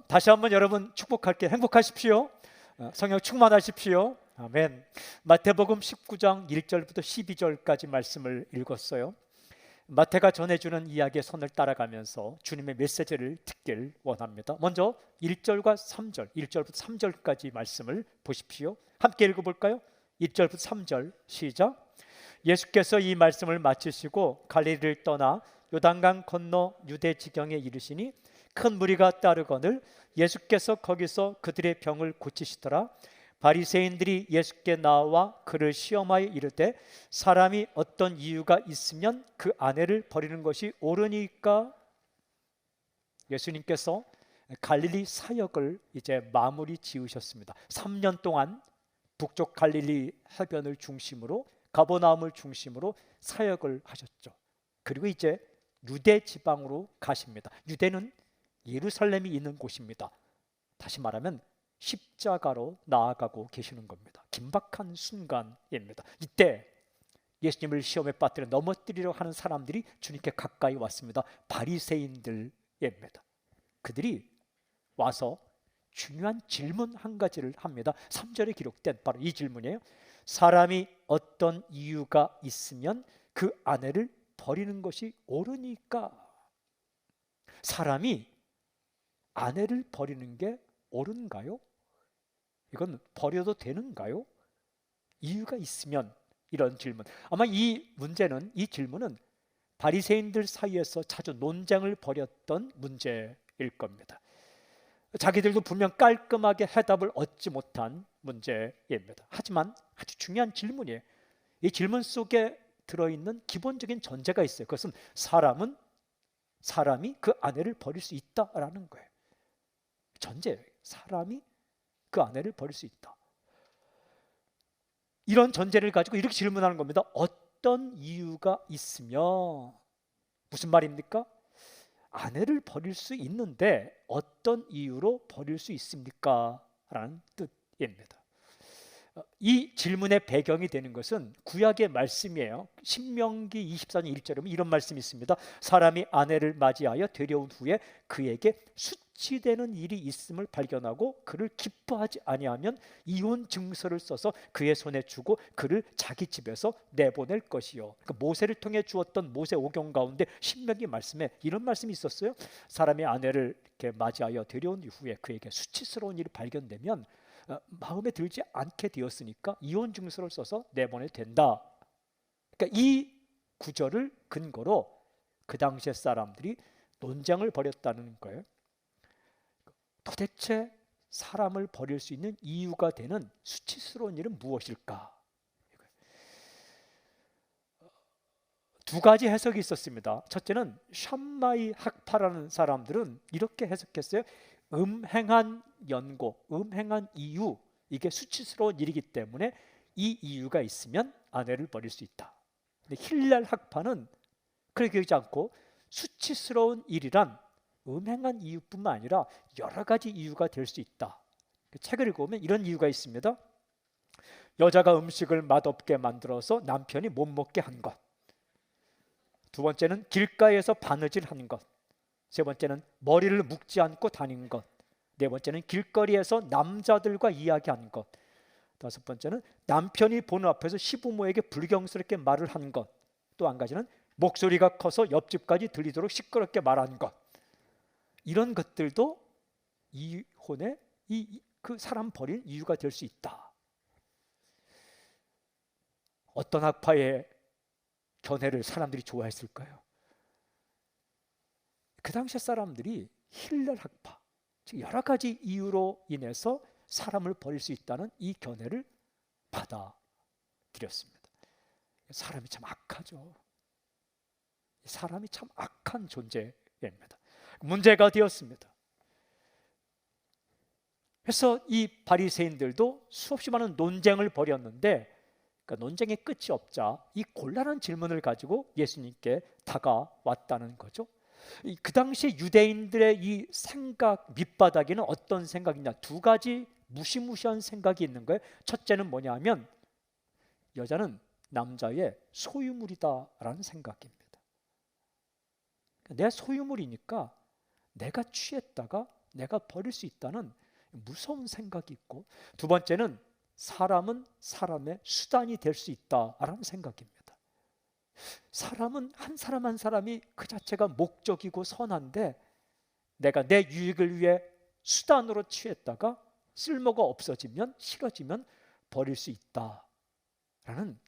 다시 한번 여러분 축복할게요. 행복하십시오. 성령 충만하십시오. 아멘. 마태복음 19장 1절부터 12절까지 말씀을 읽었어요. 마태가 전해주는 이야기의 선을 따라가면서 주님의 메시지를 듣길 원합니다. 먼저 1절과 3절, 1절부터 3절까지 말씀을 보십시오. 함께 읽어볼까요? 1절부터 3절 시작. 예수께서 이 말씀을 마치시고 갈릴리를 떠나 요단강 건너 유대 지경에 이르시니 큰 무리가 따르거늘 예수께서 거기서 그들의 병을 고치시더라. 바리새인들이 예수께 나와 그를 시험하여 이르되 사람이 어떤 이유가 있으면 그 아내를 버리는 것이 옳으니까? 예수님께서 갈릴리 사역을 이제 마무리 지으셨습니다. 3년 동안 북쪽 갈릴리 해변을 중심으로 가버나움을 중심으로 사역을 하셨죠. 그리고 이제 유대 지방으로 가십니다. 유대는 예루살렘이 있는 곳입니다. 다시 말하면 십자가로 나아가고 계시는 겁니다. 긴박한 순간입니다. 이때 예수님을 시험에 빠뜨려 넘어뜨리려 하는 사람들이 주님께 가까이 왔습니다. 바리새인들입니다. 그들이 와서 중요한 질문 한 가지를 합니다. 3절에 기록된 바로 이 질문이에요. 사람이 어떤 이유가 있으면 그 아내를 버리는 것이 옳으니까? 사람이 아내를 버리는 게 옳은가요? 이건 버려도 되는가요? 이유가 있으면, 이런 질문. 아마 이 문제는, 이 질문은 바리새인들 사이에서 자주 논쟁을 벌였던 문제일 겁니다. 자기들도 분명 깔끔하게 해답을 얻지 못한 문제입니다. 하지만 아주 중요한 질문이에요. 이 질문 속에 들어있는 기본적인 전제가 있어요. 그것은 사람이 그 아내를 버릴 수 있다라는 거예요. 전제예요. 사람이 그 아내를 버릴 수 있다. 이런 전제를 가지고 이렇게 질문하는 겁니다. 어떤 이유가 있으며, 무슨 말입니까? 아내를 버릴 수 있는데 어떤 이유로 버릴 수 있습니까? 라는 뜻입니다. 이 질문의 배경이 되는 것은 구약의 말씀이에요. 신명기 24장 1절에 이런 말씀이 있습니다. 사람이 아내를 맞이하여 데려온 후에 그에게 수치되는 일이 있음을 발견하고 그를 기뻐하지 아니하면 이혼 증서를 써서 그의 손에 주고 그를 자기 집에서 내보낼 것이요. 그러니까 모세를 통해 주었던 모세 오경 가운데 신명기 말씀에 이런 말씀이 있었어요. 사람이 아내를 이렇게 맞이하여 데려온 이후에 그에게 수치스러운 일이 발견되면 마음에 들지 않게 되었으니까 이혼 증서를 써서 내보내야 된다. 그러니까 이 구절을 근거로 그 당시의 사람들이 논쟁을 벌였다는 거예요. 도대체 사람을 버릴 수 있는 이유가 되는 수치스러운 일은 무엇일까? 두 가지 해석이 있었습니다. 첫째는 샴마이 학파라는 사람들은 이렇게 해석했어요. 음행한 연고, 음행한 이유, 이게 수치스러운 일이기 때문에 이 이유가 있으면 아내를 버릴 수 있다. 근데 힐랄 학파는 그렇게 하지 않고 수치스러운 일이란 음행한 이유뿐만 아니라 여러 가지 이유가 될 수 있다. 책을 읽어보면 이런 이유가 있습니다. 여자가 음식을 맛없게 만들어서 남편이 못 먹게 한 것. 두 번째는 길가에서 바느질한 것. 세 번째는 머리를 묶지 않고 다닌 것. 네 번째는 길거리에서 남자들과 이야기한 것. 다섯 번째는 남편이 보는 앞에서 시부모에게 불경스럽게 말을 한 것. 또 한 가지는 목소리가 커서 옆집까지 들리도록 시끄럽게 말한 것. 이런 것들도 이혼의 그 사람 버릴 이유가 될 수 있다. 어떤 학파의 견해를 사람들이 좋아했을까요? 그 당시 사람들이 힐렐 학파, 즉 여러 가지 이유로 인해서 사람을 버릴 수 있다는 이 견해를 받아들였습니다. 사람이 참 악하죠. 사람이 참 악한 존재입니다. 문제가 되었습니다. 그래서 이 바리새인들도 수없이 많은 논쟁을 벌였는데 그러니까 논쟁의 끝이 없자 이 곤란한 질문을 가지고 예수님께 다가왔다는 거죠. 그 당시 유대인들의 이 생각 밑바닥에는 어떤 생각이냐, 두 가지 무시무시한 생각이 있는 거예요. 첫째는 뭐냐면 여자는 남자의 소유물이다라는 생각입니다. 내 소유물이니까 내가 취했다가 내가 버릴 수 있다는 무서운 생각이 있고, 두 번째는 사람은 사람의 수단이 될 수 있다라는 생각입니다. 사람은 한 사람 한 사람이 그 자체가 목적이고 선한데, 내가 내 유익을 위해 수단으로 취했다가 쓸모가 없어지면, 싫어지면 버릴 수 있다라는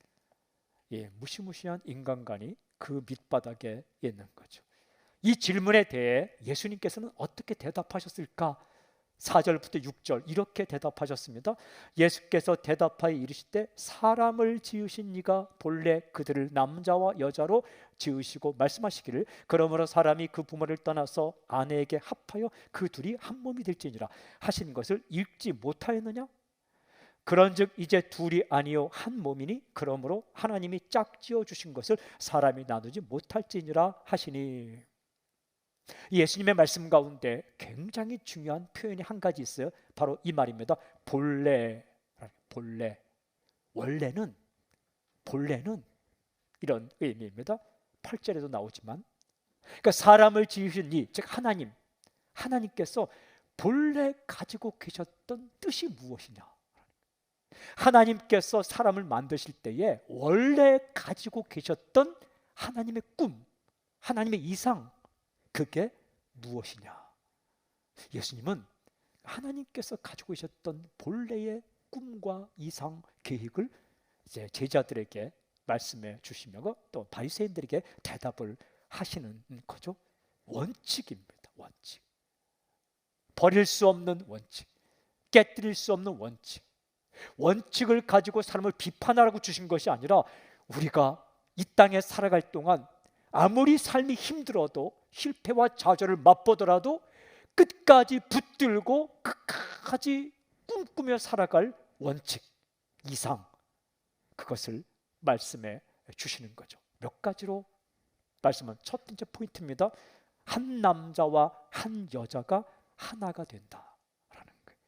무시무시한 인간관이 그 밑바닥에 있는 거죠. 이 질문에 대해 예수님께서는 어떻게 대답하셨을까? 4절부터 6절 이렇게 대답하셨습니다. 예수께서 대답하여 이르시되 사람을 지으신 이가 본래 그들을 남자와 여자로 지으시고 말씀하시기를 그러므로 사람이 그 부모를 떠나서 아내에게 합하여 그 둘이 한 몸이 될지니라 하신 것을 읽지 못하였느냐? 그런즉 이제 둘이 아니요 한 몸이니 그러므로 하나님이 짝지어 주신 것을 사람이 나누지 못할지니라 하시니. 예수님의 말씀 가운데 굉장히 중요한 표현이 한 가지 있어요. 바로 이 말입니다. 본래. 원래는 이런 의미입니다. 8절에도 나오지만, 그러니까 사람을 지으신 이, 즉 하나님께서 본래 가지고 계셨던 뜻이 무엇이냐? 하나님께서 사람을 만드실 때에 원래 가지고 계셨던 하나님의 꿈, 하나님의 이상, 그게 무엇이냐? 예수님은 하나님께서 가지고 계셨던 본래의 꿈과 이상, 계획을 이제 제자들에게 말씀해 주시며 또 바리새인들에게 대답을 하시는 거죠. 원칙입니다. 원칙. 버릴 수 없는 원칙, 깨뜨릴 수 없는 원칙. 원칙을 가지고 사람을 비판하라고 주신 것이 아니라, 우리가 이 땅에 살아갈 동안 아무리 삶이 힘들어도 실패와 좌절을 맛보더라도 끝까지 붙들고 끝까지 꿈꾸며 살아갈 원칙, 이상, 그것을 말씀해 주시는 거죠. 몇 가지로 말씀은 첫 번째 포인트입니다. 한 남자와 한 여자가 하나가 된다라는 거예요.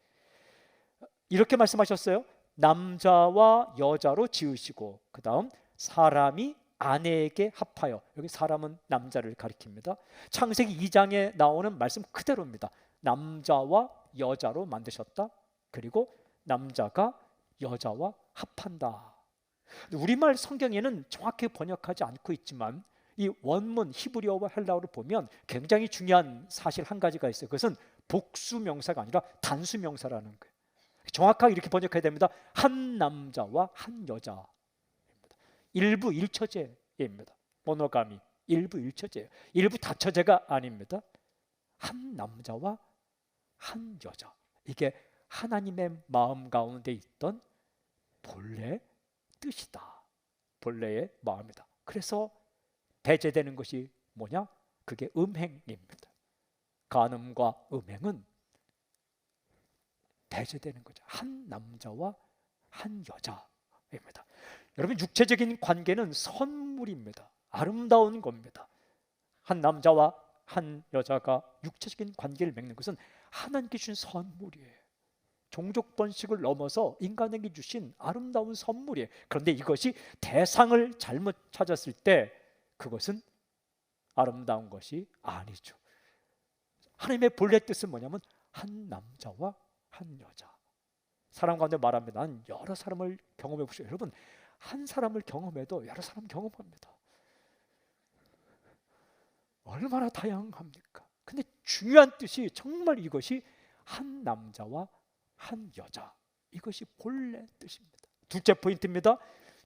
이렇게 말씀하셨어요. 남자와 여자로 지으시고, 그 다음 사람이 아내에게 합하여, 여기 사람은 남자를 가리킵니다. 창세기 2장에 나오는 말씀 그대로입니다. 남자와 여자로 만드셨다. 그리고 남자가 여자와 합한다. 우리말 성경에는 정확히 번역하지 않고 있지만, 이 원문 히브리어와 헬라어를 보면 굉장히 중요한 사실 한 가지가 있어요. 그것은 복수명사가 아니라 단수명사라는 거예요. 정확하게 이렇게 번역해야 됩니다. 한 남자와 한 여자. 일부 일처제입니다. 모노가미, 일부 일처제예요. 일부 다처제가 아닙니다. 한 남자와 한 여자. 이게 하나님의 마음 가운데 있던 본래 뜻이다. 본래의 마음이다. 그래서 배제되는 것이 뭐냐? 그게 음행입니다. 간음과 음행은 배제되는 거죠. 한 남자와 한 여자입니다. 여러분, 육체적인 관계는 선물입니다. 아름다운 겁니다. 한 남자와 한 여자가 육체적인 관계를 맺는 것은 하나님께 주신 선물이에요. 종족 번식을 넘어서 인간에게 주신 아름다운 선물이에요. 그런데 이것이 대상을 잘못 찾았을 때 그것은 아름다운 것이 아니죠. 하나님의 본래 뜻은 뭐냐면 한 남자와 한 여자. 사람 가운데 말합니다. 난 여러 사람을 경험해 보시오. 여러분, 한 사람을 경험해도 여러 사람 경험합니다. 얼마나 다양합니까? 근데 중요한 뜻이 정말 이것이 한 남자와 한 여자, 이것이 본래 뜻입니다. 둘째 포인트입니다.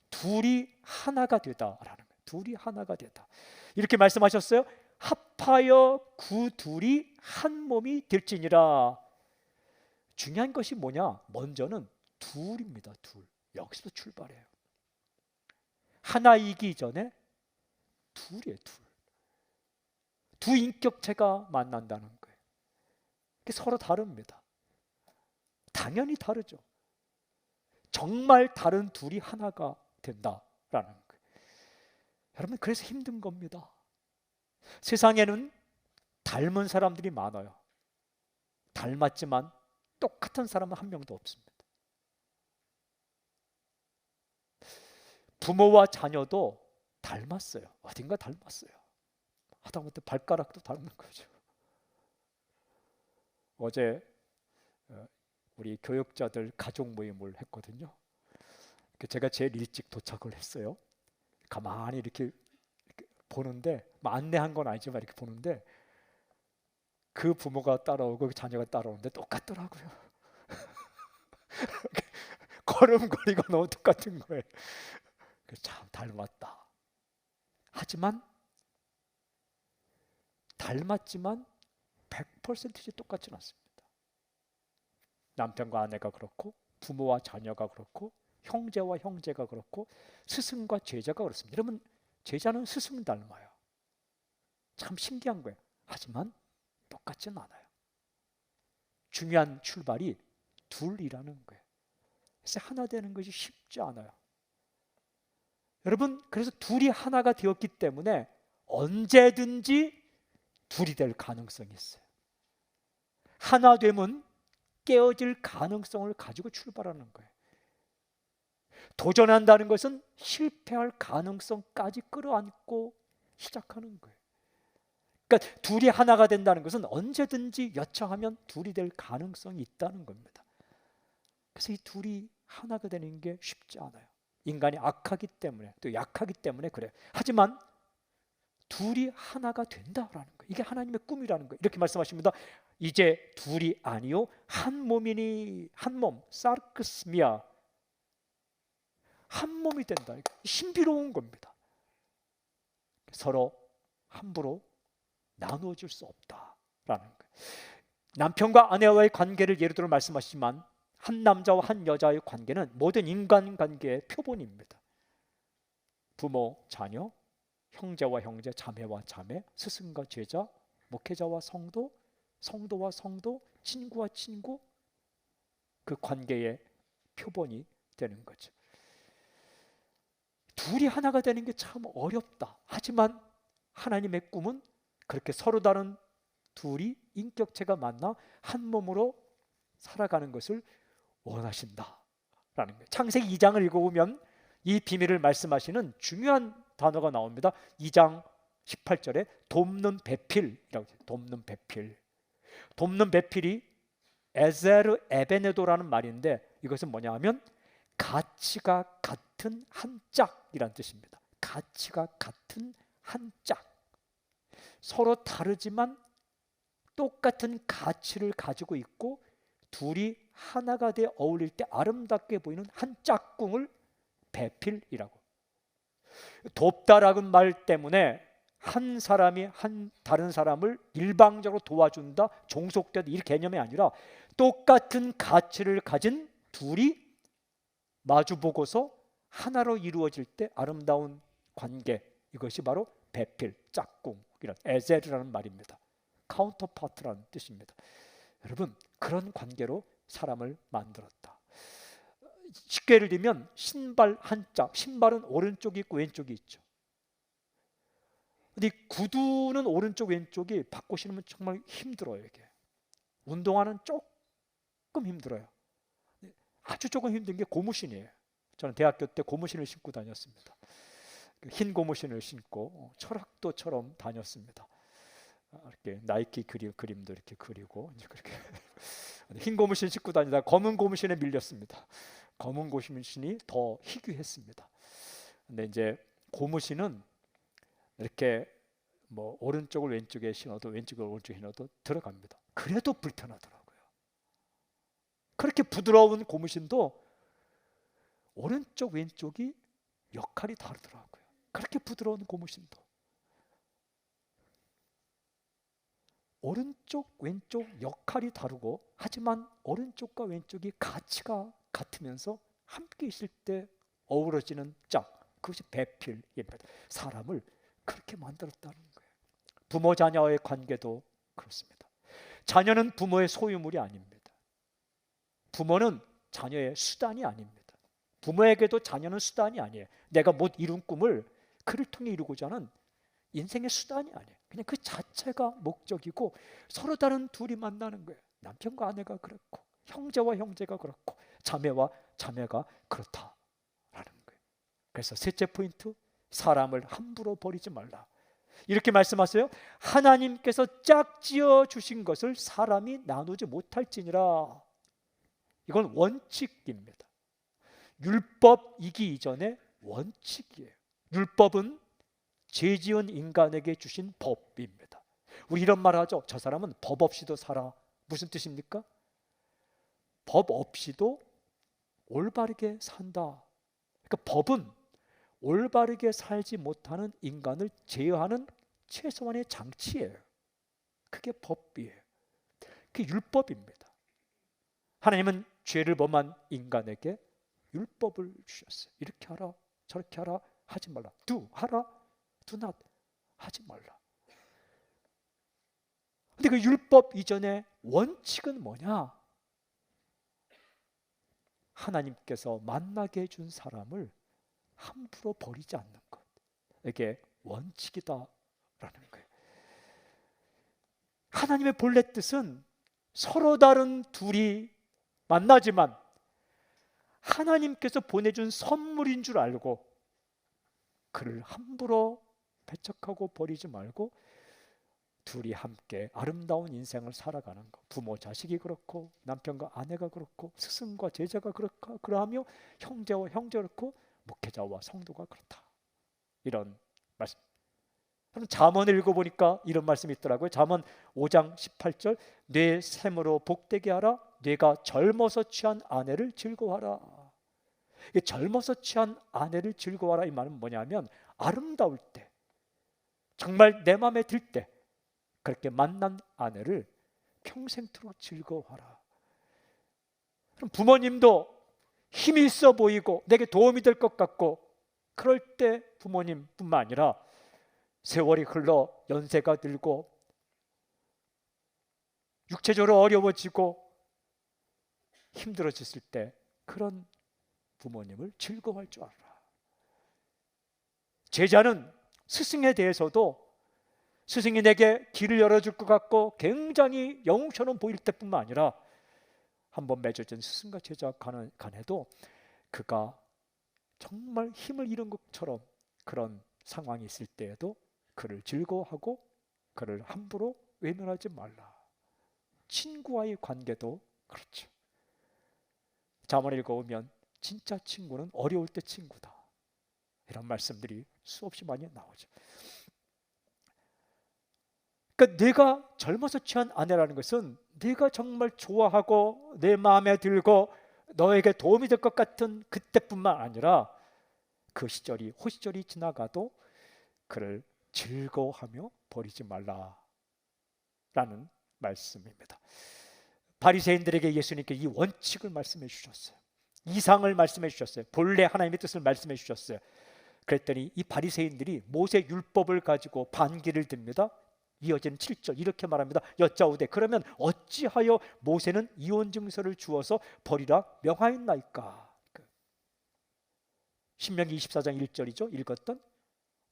둘이 하나가 되다라는 거예요. 둘이 하나가 되다. 이렇게 말씀하셨어요. 합하여 그 둘이 한 몸이 될지니라. 중요한 것이 뭐냐? 먼저는 둘입니다. 둘. 여기서 출발해요. 하나이기 전에 둘이에요. 두 인격체가 만난다는 거예요. 서로 다릅니다. 당연히 다르죠. 정말 다른 둘이 하나가 된다라는 거예요. 여러분, 그래서 힘든 겁니다. 세상에는 닮은 사람들이 많아요. 닮았지만 똑같은 사람은 한 명도 없습니다. 부모와 자녀도 닮았어요. 어딘가 닮았어요. 하다못해 발가락도 닮는 거죠. 어제 우리 교역자들 가족 모임을 했거든요. 제가 제일 일찍 도착을 했어요. 가만히 이렇게 보는데, 뭐 안내한 건 아니지만 이렇게 보는데 그 부모가 따라오고 그 자녀가 따라오는데 똑같더라고요. 걸음걸이가 너무 똑같은 거예요. 참 닮았다. 하지만 닮았지만 100% 똑같지는 않습니다. 남편과 아내가 그렇고, 부모와 자녀가 그렇고, 형제와 형제가 그렇고, 스승과 제자가 그렇습니다. 여러분, 제자는 스승 닮아요. 참 신기한 거예요. 하지만 똑같지는 않아요. 중요한 출발이 둘이라는 거예요. 그래서 하나 되는 것이 쉽지 않아요. 여러분, 그래서 둘이 하나가 되었기 때문에 언제든지 둘이 될 가능성이 있어요. 하나 되면 깨어질 가능성을 가지고 출발하는 거예요. 도전한다는 것은 실패할 가능성까지 끌어안고 시작하는 거예요. 그러니까 둘이 하나가 된다는 것은 언제든지 여차하면 둘이 될 가능성이 있다는 겁니다. 그래서 이 둘이 하나가 되는 게 쉽지 않아요. 인간이 악하기 때문에, 또 약하기 때문에 그래요. 하지만 둘이 하나가 된다라는 거예요. 이게 하나님의 꿈이라는 거예요. 이렇게 말씀하십니다. 이제 둘이 아니요 한 몸이니, 한 몸, 사르크스미아, 한 몸이 된다. 신비로운 겁니다. 서로 함부로 나누어질 수 없다라는 거예요. 남편과 아내와의 관계를 예를 들어 말씀하시지만 한 남자와 한 여자의 관계는 모든 인간관계의 표본입니다. 부모, 자녀, 형제와 형제, 자매와 자매, 스승과 제자, 목회자와 성도, 성도와 성도, 친구와 친구, 그 관계의 표본이 되는 거죠. 둘이 하나가 되는 게 참 어렵다. 하지만 하나님의 꿈은 그렇게 서로 다른 둘이 인격체가 만나 한 몸으로 살아가는 것을 원하신다라는 거예요. 창세기 2장을 읽어보면 이 비밀을 말씀하시는 중요한 단어가 나옵니다. 2장 18절에 돕는 배필이라고 해요. 돕는 배필. 돕는 배필이 에제르 에베네도라는 말인데 이것은 뭐냐 하면 가치가 같은 한 짝이란 뜻입니다. 가치가 같은 한 짝. 서로 다르지만 똑같은 가치를 가지고 있고 둘이 하나가 되어 어울릴 때 아름답게 보이는 한 짝꿍을 배필이라고. 돕다라는 말 때문에 한 사람이 한 다른 사람을 일방적으로 도와준다, 종속되다 이 개념이 아니라 똑같은 가치를 가진 둘이 마주보고서 하나로 이루어질 때 아름다운 관계, 이것이 바로 배필, 짝꿍이란 에제르라는 말입니다. 카운터파트라는 뜻입니다. 여러분, 그런 관계로 사람을 만들었다. 쉽게 예를 들면 신발 한 짝, 신발은 오른쪽이 있고 왼쪽이 있죠. 근데 구두는 오른쪽 왼쪽이 바꿔 신으면 정말 힘들어요. 이게 운동화는 조금 힘들어요. 아주 조금 힘든 게 고무신이에요. 저는 대학교 때 고무신을 신고 다녔습니다. 흰 고무신을 신고 철학도처럼 다녔습니다. 이렇게 나이키 그림도 이렇게 그리고 이제 그렇게 흰 고무신 신고 다니다 검은 고무신에 밀렸습니다. 검은 고무신이 더 희귀했습니다. 근데 이제 고무신은 이렇게 뭐 오른쪽을 왼쪽에 신어도 왼쪽을 오른쪽에 신어도 들어갑니다. 그래도 불편하더라고요. 그렇게 부드러운 고무신도 오른쪽 왼쪽이 역할이 다르더라고요. 그렇게 부드러운 고무신도 오른쪽 왼쪽 역할이 다르고, 하지만 오른쪽과 왼쪽이 가치가 같으면서 함께 있을 때 어우러지는 짝, 그것이 배필입니다. 사람을 그렇게 만들었다는 거예요. 부모 자녀의 관계도 그렇습니다. 자녀는 부모의 소유물이 아닙니다. 부모는 자녀의 수단이 아닙니다. 부모에게도 자녀는 수단이 아니에요. 내가 못 이룬 꿈을 그를 통해 이루고자 하는 인생의 수단이 아니에요. 그냥 그 자체가 목적이고, 서로 다른 둘이 만나는 거예요. 남편과 아내가 그렇고, 형제와 형제가 그렇고, 자매와 자매가 그렇다라는 거예요. 그래서 셋째 포인트, 사람을 함부로 버리지 말라. 이렇게 말씀하세요. 하나님께서 짝지어 주신 것을 사람이 나누지 못할지니라. 이건 원칙입니다. 율법이기 이전에 원칙이에요. 율법은 죄지은 인간에게 주신 법입니다. 우리 이런 말 하죠. 저 사람은 법 없이도 살아. 무슨 뜻입니까? 법 없이도 올바르게 산다. 그러니까 법은 올바르게 살지 못하는 인간을 제어하는 최소한의 장치예요. 그게 법이에요. 그게 율법입니다. 하나님은 죄를 범한 인간에게 율법을 주셨어요. 이렇게 하라, 저렇게 하라, 하지 말라. do 하라, do not 하지 말라. 근데 그 율법 이전의 원칙은 뭐냐? 하나님께서 만나게 해준 사람을 함부로 버리지 않는 것. 이게 원칙이다라는 거예요. 하나님의 본래 뜻은 서로 다른 둘이 만나지만 하나님께서 보내준 선물인 줄 알고 그를 함부로 배척하고 버리지 말고 둘이 함께 아름다운 인생을 살아가는 것. 부모 자식이 그렇고 남편과 아내가 그렇고 스승과 제자가 그렇고 그러하며 형제와 형제 그렇고 목회자와 성도가 그렇다. 이런 말씀. 잠언을 읽어보니까 이런 말씀이 있더라고요. 잠언 5장 18절 뇌 샘으로 복되게 하라. 뇌가 젊어서 취한 아내를 즐거워하라. 젊어서 취한 아내를 즐거워하라 이 말은 뭐냐면 아름다울 때 정말 내 마음에 들 때 그렇게 만난 아내를 평생토록 즐거워하라. 그럼 부모님도 힘이 있어 보이고 내게 도움이 될 것 같고 그럴 때 부모님뿐만 아니라 세월이 흘러 연세가 들고 육체적으로 어려워지고 힘들어졌을 때 그런 부모님을 즐거워할 줄 알아라. 제자는 스승에 대해서도 스승이 내게 길을 열어줄 것 같고 굉장히 영웅처럼 보일 때뿐만 아니라 한번 맺어진 스승과 제자 간에도 그가 정말 힘을 잃은 것처럼 그런 상황이 있을 때에도 그를 즐거워하고 그를 함부로 외면하지 말라. 친구와의 관계도 그렇죠. 잠언을 읽어보면 진짜 친구는 어려울 때 친구다. 이런 말씀들이 수없이 많이 나오죠. 그러니까 내가 젊어서 취한 아내라는 것은 내가 정말 좋아하고 내 마음에 들고 너에게 도움이 될 것 같은 그때뿐만 아니라 그 시절이 호시절이 지나가도 그를 즐거워하며 버리지 말라라는 말씀입니다. 바리새인들에게 예수님께 이 원칙을 말씀해 주셨어요. 이상을 말씀해 주셨어요. 본래 하나님의 뜻을 말씀해 주셨어요. 그랬더니 이 바리새인들이 모세 율법을 가지고 반기를 듭니다. 이어지는 7절 이렇게 말합니다. 여짜오되 그러면 어찌하여 모세는 이혼 증서를 주어서 버리라 명하였나이까? 신명기 24장 1절이죠. 읽었던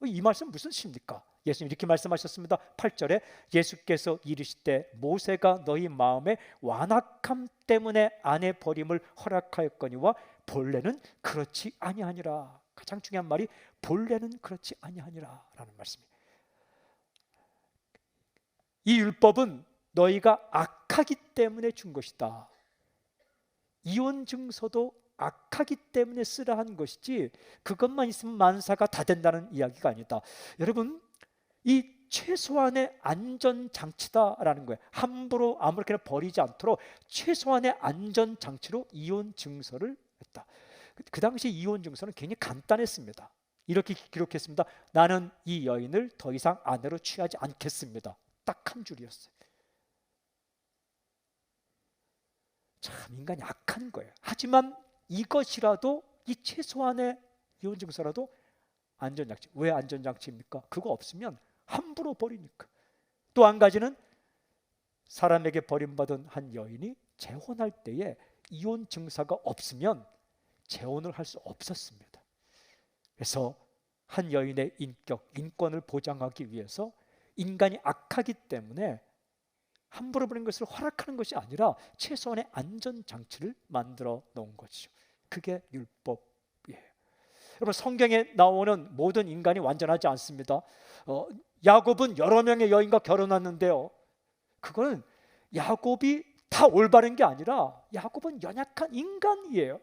이 말씀 무슨 뜻입니까? 예수님 이렇게 말씀하셨습니다. 8절에 예수께서 이르시되 모세가 너희 마음에 완악함 때문에 아내 버림을 허락하였거니와 본래는 그렇지 아니하니라. 가장 중요한 말이 본래는 그렇지 아니하니라 라는 말씀입니다. 이 율법은 너희가 악하기 때문에 준 것이다. 이혼 증서도 악하기 때문에 쓰라 한 것이지 그것만 있으면 만사가 다 된다는 이야기가 아니다. 여러분 이 최소한의 안전장치다라는 거예요. 함부로 아무렇게나 버리지 않도록 최소한의 안전장치로 이혼 증서를 했다. 그 당시 이혼 증서는 굉장히 간단했습니다. 이렇게 기록했습니다. 나는 이 여인을 더 이상 아내로 취하지 않겠습니다. 딱 한 줄이었어요. 참 인간이 악한 거예요. 하지만 이것이라도 이 최소한의 이혼 증서라도 안전장치. 왜 안전장치입니까? 그거 없으면 함부로 버리니까. 또 한 가지는 사람에게 버림받은 한 여인이 재혼할 때에 이혼 증서가 없으면 재혼을 할 수 없었습니다. 그래서 한 여인의 인권을 보장하기 위해서 인간이 악하기 때문에 함부로 버린 것을 허락하는 것이 아니라 최소한의 안전장치를 만들어 놓은 것이죠. 그게 율법이에요. 여러분 성경에 나오는 모든 인간이 완전하지 않습니다. 야곱은 여러 명의 여인과 결혼했는데요, 그거는 야곱이 다 올바른 게 아니라 야곱은 연약한 인간이에요.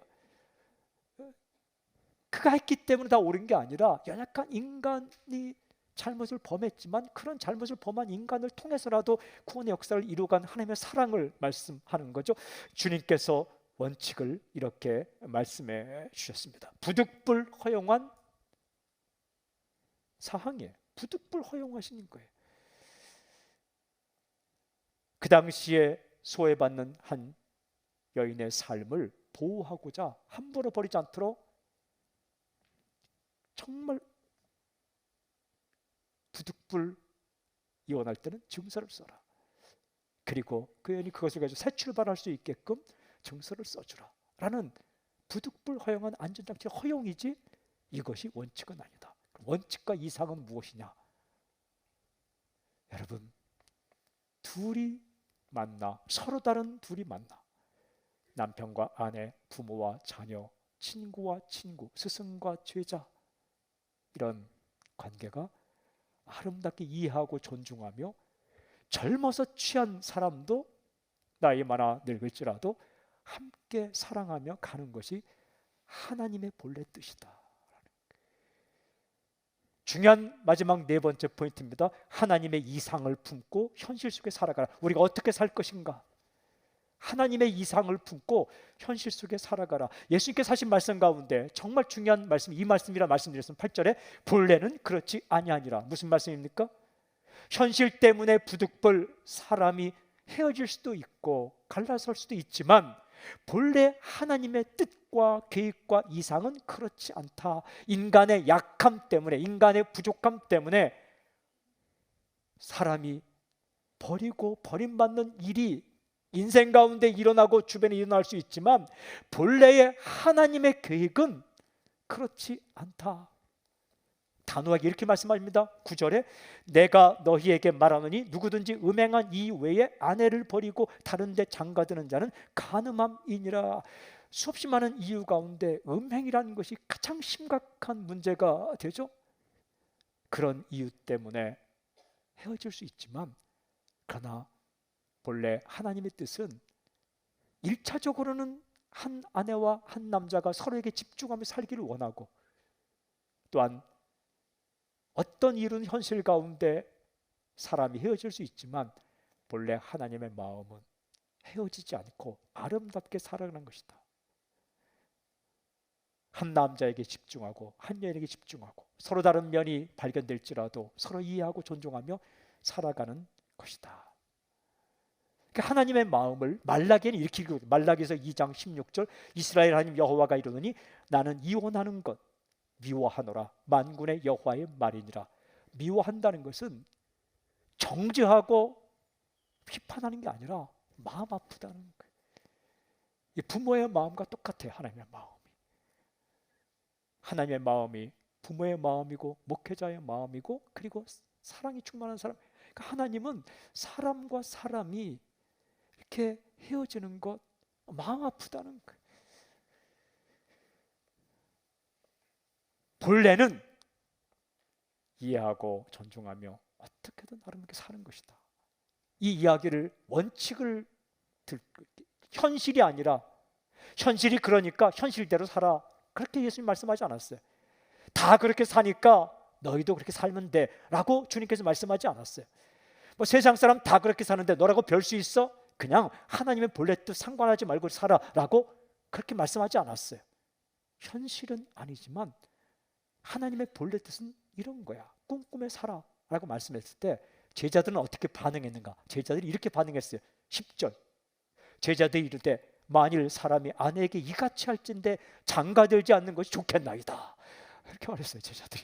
그가 했기 때문에 다 옳은 게 아니라 연약한 인간이 잘못을 범했지만 그런 잘못을 범한 인간을 통해서라도 구원의 역사를 이루어간 하나님의 사랑을 말씀하는 거죠. 주님께서 원칙을 이렇게 말씀해 주셨습니다. 부득불 허용한 사항이에요. 부득불 허용하시는 거예요. 그 당시에 소외받는 한 여인의 삶을 보호하고자 함부로 버리지 않도록 정말 부득불 이혼할 때는 증서를 써라. 그리고 그 여인이 그것을 가지고 새 출발할 수 있게끔 증서를 써주라 라는 부득불 허용한 안전장치 허용이지 이것이 원칙은 아니다. 원칙과 이상은 무엇이냐? 여러분, 둘이 만나, 서로 다른 둘이 만나, 남편과 아내, 부모와 자녀, 친구와 친구, 스승과 제자, 이런 관계가 아름답게 이해하고 존중하며 젊어서 취한 사람도 나이 많아 늙을지라도 함께 사랑하며 가는 것이 하나님의 본래 뜻이다. 중요한 마지막 네 번째 포인트입니다. 하나님의 이상을 품고 현실 속에 살아가라. 우리가 어떻게 살 것인가? 하나님의 이상을 품고 현실 속에 살아가라. 예수님께서 하신 말씀 가운데 정말 중요한 말씀, 이 말씀이라 말씀드렸습니다. 8절에 본래는 그렇지 아니하니라. 무슨 말씀입니까? 현실 때문에 부득불 사람이 헤어질 수도 있고 갈라설 수도 있지만 본래 하나님의 뜻과 계획과 이상은 그렇지 않다. 인간의 약함 때문에, 인간의 부족함 때문에 사람이 버리고 버림받는 일이 인생 가운데 일어나고 주변에 일어날 수 있지만 본래의 하나님의 계획은 그렇지 않다. 단호하게 이렇게 말씀합니다. 9절에 내가 너희에게 말하노니 누구든지 음행한 이 외에 아내를 버리고 다른 데 장가드는 자는 간음함이니라. 수없이 많은 이유 가운데 음행이라는 것이 가장 심각한 문제가 되죠. 그런 이유 때문에 헤어질 수 있지만 그러나 본래 하나님의 뜻은 1차적으로는 한 아내와 한 남자가 서로에게 집중하며 살기를 원하고 또한 어떤 일은 현실 가운데 사람이 헤어질 수 있지만 본래 하나님의 마음은 헤어지지 않고 아름답게 살아가는 것이다. 한 남자에게 집중하고 한 여인에게 집중하고 서로 다른 면이 발견될지라도 서로 이해하고 존중하며 살아가는 것이다. 그러니까 하나님의 마음을 말라기에는 이렇게 읽거든요. 말라기에서 2장 16절 이스라엘 하나님 여호와가 이르노니 나는 이혼하는 것 미워하노라. 만군의 여호와의 말이니라. 미워한다는 것은 정죄하고 비판하는 게 아니라 마음 아프다는 거예요. 이 부모의 마음과 똑같아요. 하나님의 마음이. 하나님의 마음이 부모의 마음이고 목회자의 마음이고 그리고 사랑이 충만한 사람. 그러니까 하나님은 사람과 사람이 이렇게 헤어지는 것 마음 아프다는 거예요. 본래는 이해하고 존중하며 어떻게든 아름답게 사는 것이다. 이 이야기를 원칙을 현실이 아니라 현실이 그러니까 현실대로 살아 그렇게 예수님 말씀하지 않았어요. 다 그렇게 사니까 너희도 그렇게 살면 돼 라고 주님께서 말씀하지 않았어요. 뭐 세상 사람 다 그렇게 사는데 너라고 별 수 있어? 그냥 하나님의 본래 뜻 상관하지 말고 살아 라고 그렇게 말씀하지 않았어요. 현실은 아니지만 하나님의 본래 뜻은 이런 거야. 꿈꾸며 살아 라고 말씀했을 때 제자들은 어떻게 반응했는가? 제자들이 이렇게 반응했어요. 10절 제자들이 이르되 만일 사람이 아내에게 이같이 할진대 장가들지 않는 것이 좋겠나이다. 이렇게 말했어요. 제자들이.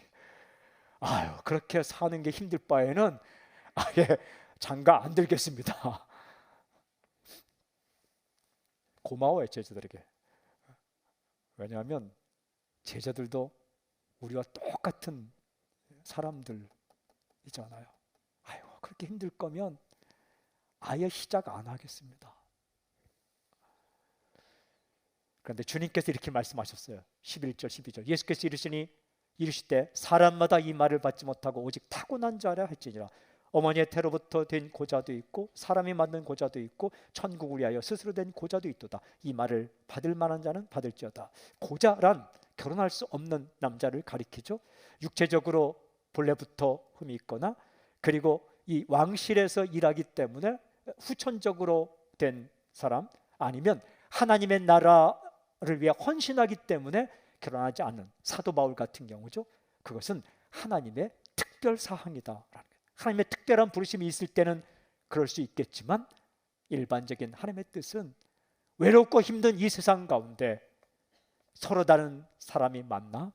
아유 그렇게 사는 게 힘들 바에는 아예 장가 안 들겠습니다. 고마워요 제자들에게. 왜냐하면 제자들도 우리와 똑같은 사람들이잖아요. 아유 그렇게 힘들 거면 아예 시작 안 하겠습니다. 그런데 주님께서 이렇게 말씀하셨어요. 11절 12절 예수께서 이르시니 이르시되 사람마다 이 말을 받지 못하고 오직 타고난 자라 할지니라. 어머니의 태로부터 된 고자도 있고 사람이 만든 고자도 있고 천국을 위하여 스스로 된 고자도 있도다. 이 말을 받을 만한 자는 받을지어다. 고자란 결혼할 수 없는 남자를 가리키죠. 육체적으로 본래부터 흠이 있거나 그리고 이 왕실에서 일하기 때문에 후천적으로 된 사람, 아니면 하나님의 나라를 위해 헌신하기 때문에 결혼하지 않는 사도 바울 같은 경우죠. 그것은 하나님의 특별 사항이다. 하나님의 특별한 부르심이 있을 때는 그럴 수 있겠지만 일반적인 하나님의 뜻은 외롭고 힘든 이 세상 가운데 서로 다른 사람이 만나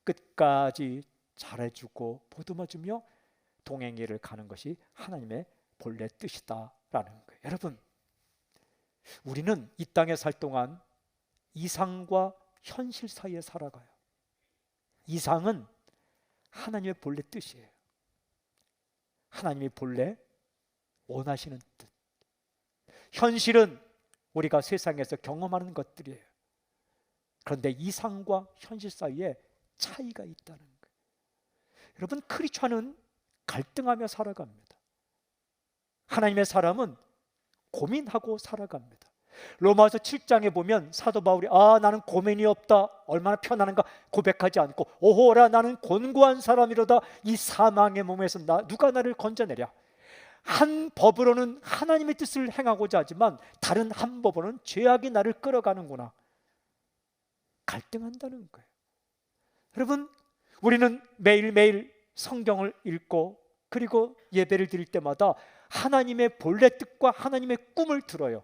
끝까지 잘해주고 보듬어주며 동행길을 가는 것이 하나님의 본래 뜻이다라는 거예요. 여러분, 우리는 이 땅에 살 동안 이상과 현실 사이에 살아가요. 이상은 하나님의 본래 뜻이에요. 하나님이 본래 원하시는 뜻. 현실은 우리가 세상에서 경험하는 것들이에요. 그런데 이상과 현실 사이에 차이가 있다는 거예요. 여러분, 크리스찬은 갈등하며 살아갑니다. 하나님의 사람은 고민하고 살아갑니다. 로마서 7장에 보면 사도 바울이 나는 고민이 없다, 얼마나 편안한가 고백하지 않고 오호라 나는 곤고한 사람이로다, 이 사망의 몸에서 누가 나를 건져내랴. 한 법으로는 하나님의 뜻을 행하고자 하지만 다른 한 법으로는 죄악이 나를 끌어가는구나. 갈등한다는 거예요. 여러분, 우리는 매일매일 성경을 읽고 그리고 예배를 드릴 때마다 하나님의 본래 뜻과 하나님의 꿈을 들어요.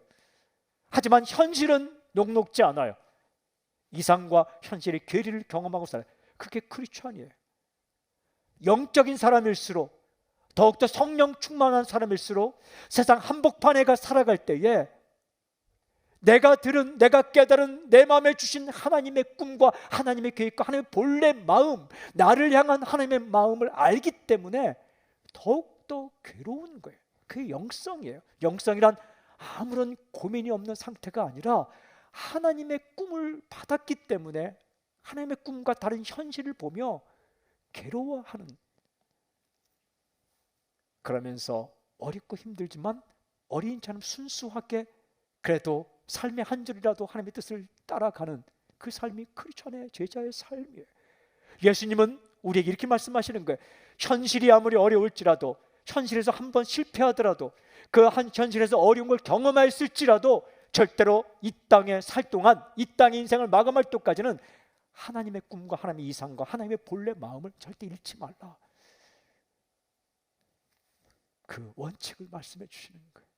하지만 현실은 녹록지 않아요. 이상과 현실의 괴리를 경험하고 살아요. 그게 크리스찬이에요. 영적인 사람일수록, 더욱더 성령 충만한 사람일수록 세상 한복판에 가 살아갈 때에 내가 깨달은 내 마음에 주신 하나님의 꿈과 하나님의 계획과 하나님의 본래 마음, 나를 향한 하나님의 마음을 알기 때문에 더욱더 괴로운 거예요. 그게 영성이에요. 영성이란 아무런 고민이 없는 상태가 아니라 하나님의 꿈을 받았기 때문에 하나님의 꿈과 다른 현실을 보며 괴로워하는, 그러면서 어렵고 힘들지만 어린이처럼 순수하게 그래도 삶의 한 줄이라도 하나님의 뜻을 따라가는 그 삶이 크리스천의 제자의 삶이에요. 예수님은 우리에게 이렇게 말씀하시는 거예요. 현실이 아무리 어려울지라도, 현실에서 한번 실패하더라도, 그 한 현실에서 어려운 걸 경험했을지라도 절대로 이 땅에 살 동안, 이 땅의 인생을 마감할 때까지는 하나님의 꿈과 하나님의 이상과 하나님의 본래 마음을 절대 잃지 말라. 그 원칙을 말씀해 주시는 거예요.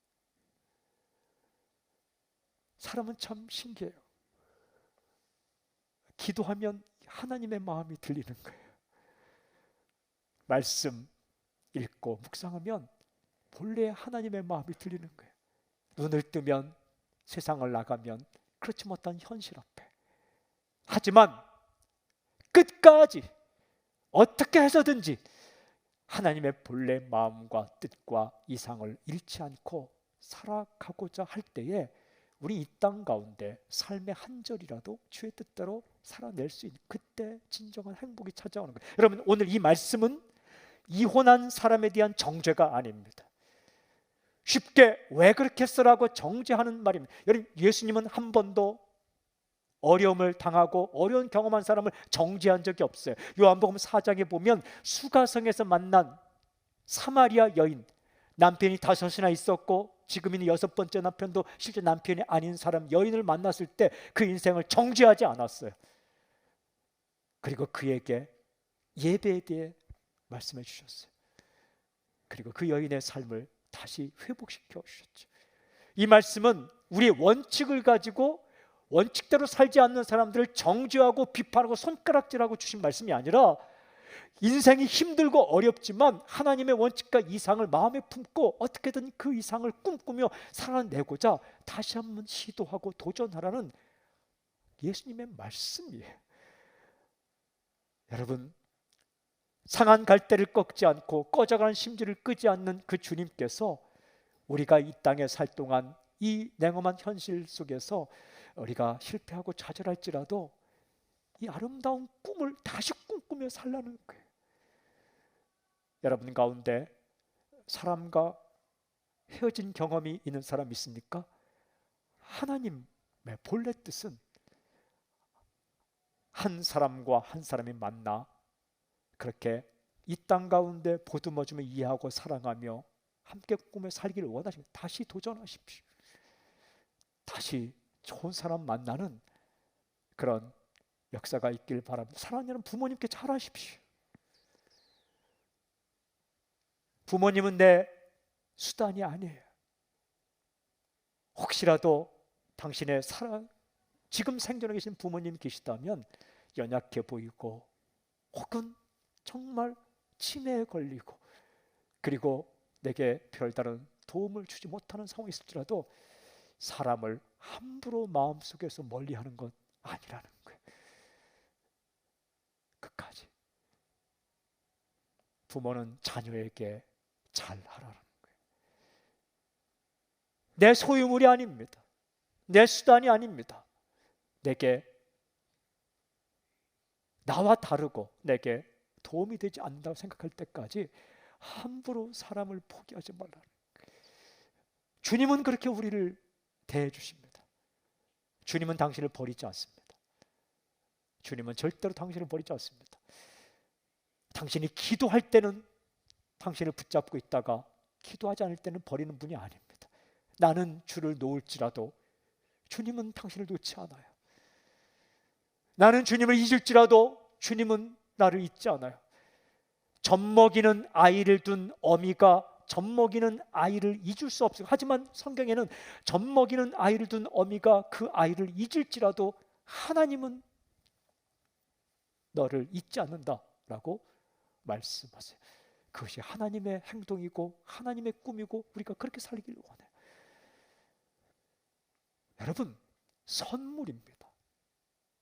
사람은 참 신기해요. 기도하면 하나님의 마음이 들리는 거예요. 말씀 읽고 묵상하면 본래 하나님의 마음이 들리는 거예요. 눈을 뜨면, 세상을 나가면 그렇지 못한 현실 앞에, 하지만 끝까지 어떻게 해서든지 하나님의 본래 마음과 뜻과 이상을 잃지 않고 살아가고자 할 때에 우리 이 땅 가운데 삶의 한 절이라도 주의 뜻대로 살아낼 수 있는, 그때 진정한 행복이 찾아오는 거예요. 여러분, 오늘 이 말씀은 이혼한 사람에 대한 정죄가 아닙니다. 쉽게 왜 그렇게 했어라고 정죄하는 말입니다. 여러분, 예수님은 한 번도 어려움을 당하고 어려운 경험한 사람을 정죄한 적이 없어요. 요한복음 4장에 보면 수가성에서 만난 사마리아 여인, 남편이 5이나 있었고 지금은 6번째 남편도 실제 남편이 아닌 사람, 여인을 만났을 때 그 인생을 정죄하지 않았어요. 그리고 그에게 예배에 대해 말씀해 주셨어요. 그리고 그 여인의 삶을 다시 회복시켜 주셨죠. 이 말씀은 우리의 원칙을 가지고 원칙대로 살지 않는 사람들을 정죄하고 비판하고 손가락질하고 주신 말씀이 아니라, 인생이 힘들고 어렵지만 하나님의 원칙과 이상을 마음에 품고 어떻게든 그 이상을 꿈꾸며 살아내고자 다시 한번 시도하고 도전하라는 예수님의 말씀이에요. 여러분, 상한 갈대를 꺾지 않고 꺼져가는 심지를 끄지 않는 그 주님께서 우리가 이 땅에 살 동안 이 냉엄한 현실 속에서 우리가 실패하고 좌절할지라도 이 아름다운 꿈을 다시 꿈꾸며 살라는 거예요. 여러분 가운데 사람과 헤어진 경험이 있는 사람 있습니까? 하나님의 본래 뜻은 한 사람과 한 사람이 만나 그렇게 이 땅 가운데 보듬어주며 이해하고 사랑하며 함께 꿈에 살기를 원하시면 다시 도전하십시오. 다시 좋은 사람 만나는 그런 역사가 있길 바랍니다. 사랑하는 부모님께 잘하십시오. 부모님은 내 수단이 아니에요. 혹시라도 당신의 사랑, 지금 생존하고 계신 부모님 계시다면 연약해 보이고 혹은 정말 치매에 걸리고 그리고 내게 별다른 도움을 주지 못하는 상황이 있을지라도 사람을 함부로 마음속에서 멀리하는 건 아니라는 거예요. 끝까지 부모는 자녀에게 잘하라는 거예요. 내 소유물이 아닙니다. 내 수단이 아닙니다. 내게 나와 다르고 내게 도움이 되지 않는다고 생각할 때까지 함부로 사람을 포기하지 말라는 거예요. 주님은 그렇게 우리를 대해 주십니다. 주님은 당신을 버리지 않습니다. 주님은 절대로 당신을 버리지 않습니다. 당신이 기도할 때는 당신을 붙잡고 있다가 기도하지 않을 때는 버리는 분이 아닙니다. 나는 주를 놓을지라도 주님은 당신을 놓지 않아요. 나는 주님을 잊을지라도 주님은 나를 잊지 않아요. 젖먹이는 아이를 둔 어미가 젖먹이는 아이를 잊을 수 없어요. 하지만 성경에는 젖먹이는 아이를 둔 어미가 그 아이를 잊을지라도 하나님은 너를 잊지 않는다라고 말씀하세요. 그것이 하나님의 행동이고 하나님의 꿈이고 우리가 그렇게 살기를 원해요. 여러분, 선물입니다.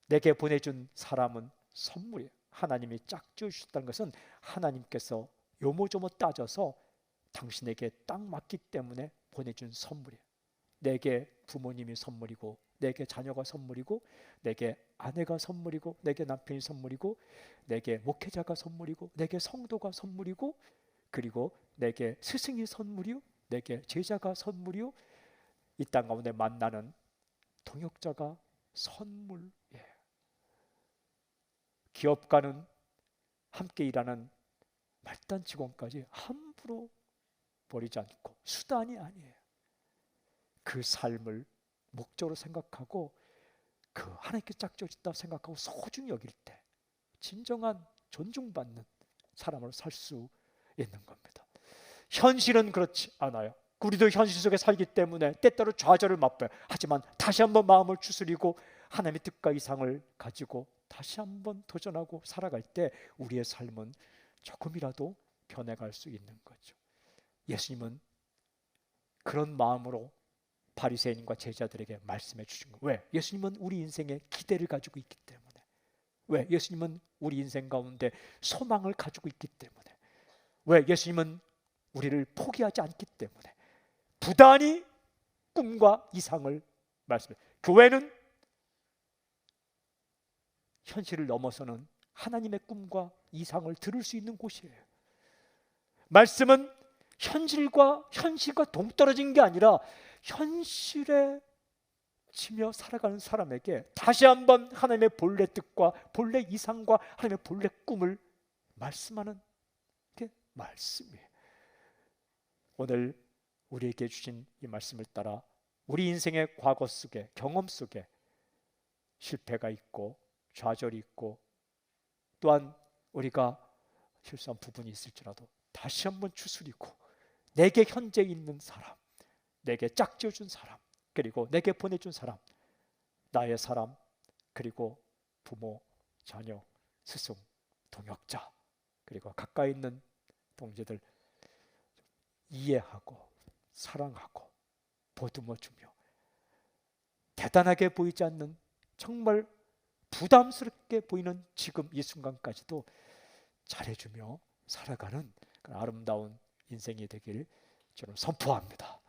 내게 보내준 사람은 선물이에요. 하나님이 짝지어 주셨다는 것은 하나님께서 요모조모 따져서 당신에게 딱 맞기 때문에 보내준 선물이에요. 내게 부모님이 선물이고 내게 자녀가 선물이고 내게 아내가 선물이고 내게 남편이 선물이고 내게 목회자가 선물이고 내게 성도가 선물이고 그리고 내게 스승이 선물이요 내게 제자가 선물이요 이 땅 가운데 만나는 동역자가 선물이에요. 기업가는 함께 일하는 말단 직원까지 함부로 버리지 않고 수단이 아니에요. 그 삶을 목적으로 생각하고 그 하나님께 짝지어졌다 생각하고 소중히 여길 때 진정한 존중받는 사람으로 살 수 있는 겁니다. 현실은 그렇지 않아요. 우리도 현실 속에 살기 때문에 때때로 좌절을 맛봐요. 하지만 다시 한번 마음을 추스리고 하나님의 뜻과 이상을 가지고 다시 한번 도전하고 살아갈 때 우리의 삶은 조금이라도 변해갈 수 있는 거죠. 예수님은 그런 마음으로 바리새인과 제자들에게 말씀해 주신 거예요. 왜? 예수님은 우리 인생에 기대를 가지고 있기 때문에. 왜? 예수님은 우리 인생 가운데 소망을 가지고 있기 때문에. 왜? 예수님은 우리를 포기하지 않기 때문에. 부단히 꿈과 이상을 말씀해. 교회는 현실을 넘어서는 하나님의 꿈과 이상을 들을 수 있는 곳이에요. 말씀은 현실과 동떨어진 게 아니라 현실에 치며 살아가는 사람에게 다시 한번 하나님의 본래 뜻과 본래 이상과 하나님의 본래 꿈을 말씀하는 게 말씀이에요. 오늘 우리에게 주신 이 말씀을 따라 우리 인생의 과거 속에 경험 속에 실패가 있고 좌절이 있고 또한 우리가 실수한 부분이 있을지라도 다시 한번 추스리고 내게 현재 있는 사람, 내게 짝지어준 사람, 그리고 내게 보내준 사람, 나의 사람, 그리고 부모, 자녀, 스승, 동역자, 그리고 가까이 있는 동지들 이해하고 사랑하고 보듬어주며 대단하게 보이지 않는 정말 부담스럽게 보이는 지금 이 순간까지도 잘해주며 살아가는 아름다운 인생이 되길 저는 선포합니다.